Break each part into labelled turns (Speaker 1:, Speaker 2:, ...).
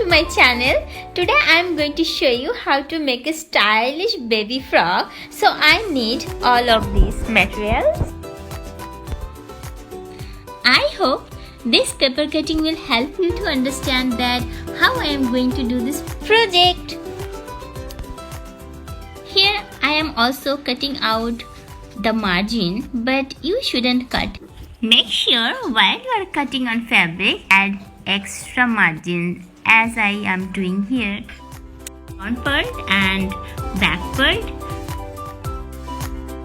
Speaker 1: my channel. Today I am going to show you how to make a stylish baby frock. So I need all of these materials. I hope this paper cutting will help you to understand that how I am going to do this project. Here I am also cutting out the margin, but you shouldn't cut. Make sure while you are cutting on fabric, add extra margin as I am doing here. Front part and back part.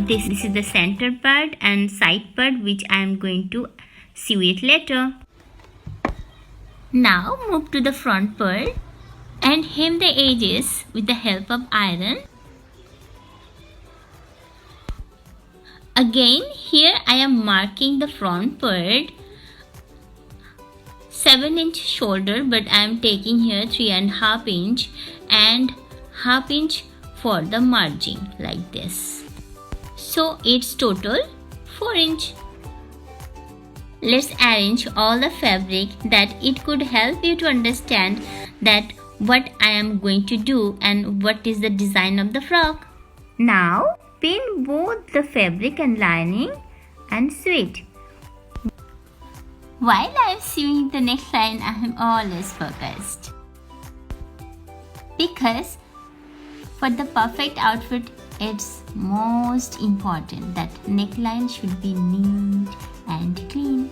Speaker 1: This is the center part and side part which I am going to sew it later. Now move to the front part and hem the edges with the help of iron. Again, here I am marking the front part 7-inch shoulder, but I am taking here 3.5 inch and 1/2 inch for the margin like this. So it's total 4 inch. Let's arrange all the fabric that it could help you to understand that what I am going to do and what is the design of the frock. Now pin both the fabric and lining and sew it. While I am sewing the neckline, I am always focused. Because for the perfect outfit, it's most important that neckline should be neat and clean.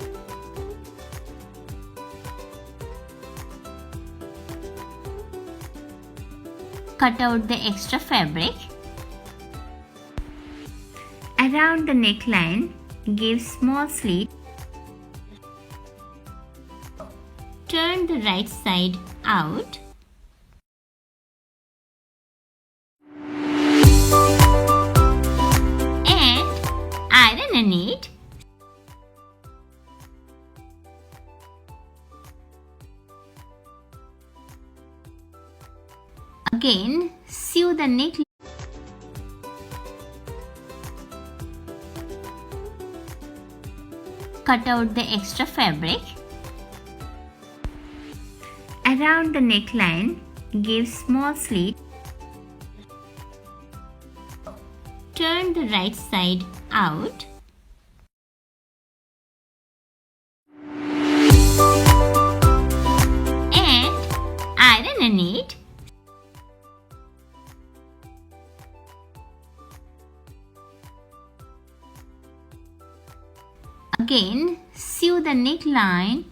Speaker 1: Cut out the extra fabric. Around the neckline, give small slit. Turn the right side out. And iron it. Again, sew the neckline. Cut out the extra fabric. Around the neckline, give small slit. Turn the right side out. And iron it. Again, sew the neckline.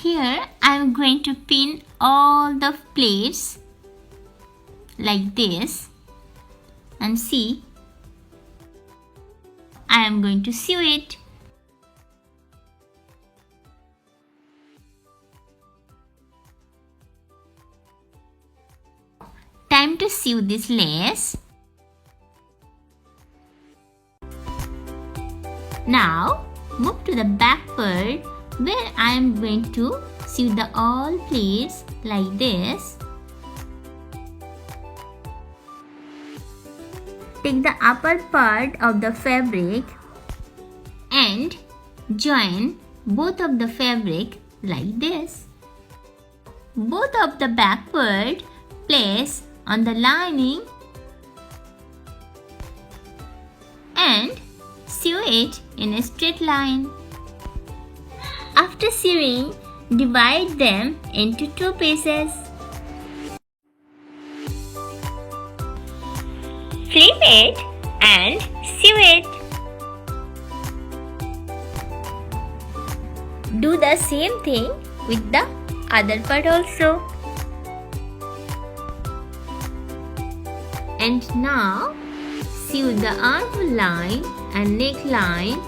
Speaker 1: Here I am going to pin all the plates like this, and see, I am going to sew it. Time to sew this lace. Now move to the back part where I am going to sew the all pleats like this. Take the upper part of the fabric and join both of the fabric like this. Both of the back part place on the lining and sew it in a straight line. After sewing, divide them into 2 pieces. Flip it and sew it. Do the same thing with the other part also. And now sew the armhole line and neckline.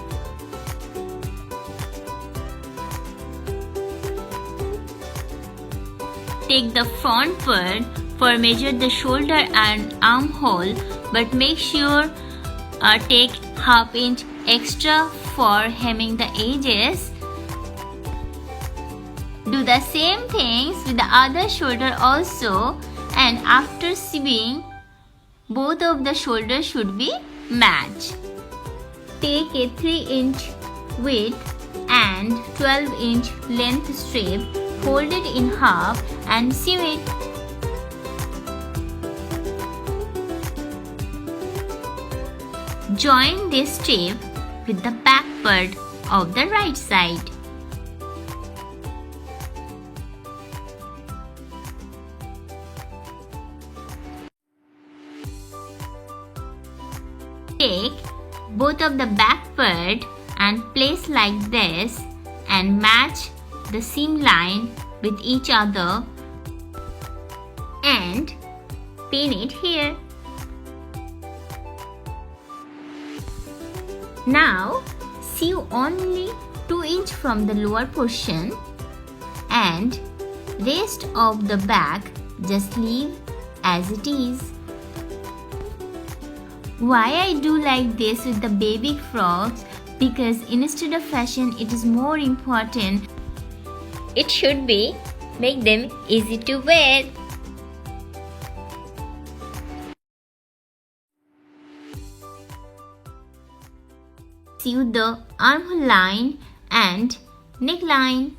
Speaker 1: Take the front part for measure the shoulder and armhole, but make sure take 1/2 inch extra for hemming the edges. Do the same things with the other shoulder also, and after sewing, both of the shoulders should be matched. Take a 3-inch width and 12-inch length strip, fold it in half and sew it. Join this strip with the back part of the right side. Take both of the back part and place like this and match the seam line with each other and pin it here. Now sew only 2 inch from the lower portion and rest of the back just leave as it is. Why I do like this with the baby frocks? Because instead of fashion, it is more important. It should be make them easy to wear. Sew the armhole line and neckline.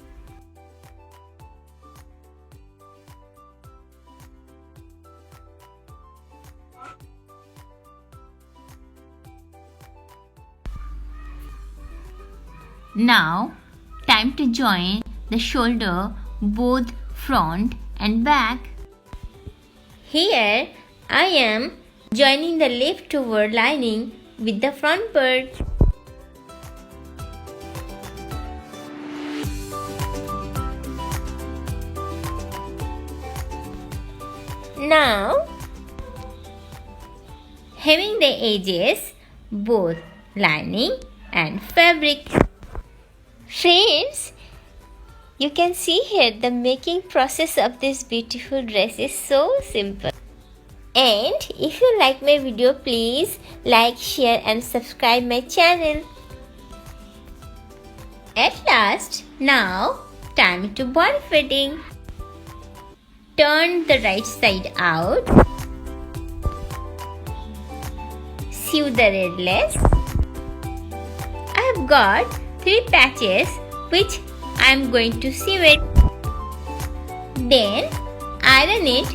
Speaker 1: Now, time to join the shoulder, both front and back. Here, I am joining the leftover lining with the front part. Now, hemming the edges, both lining and fabric. Friends, you can see here the making process of this beautiful dress is so simple. And if you like my video, please like, share and subscribe my channel. At last, now time to body fitting. Turn the right side out. Sew the red lace. I have got 3 patches which I am going to sew it. Then iron it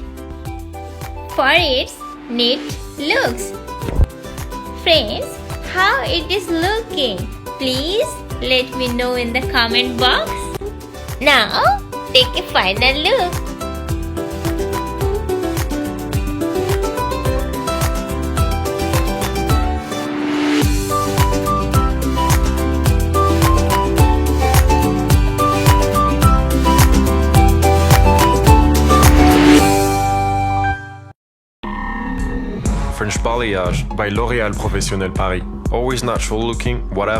Speaker 1: for its neat looks. Friends, how it is looking? Please let me know in the comment box. Now take a final look.
Speaker 2: French Balayage by L'Oréal Professionnel Paris. Always natural looking, whatever.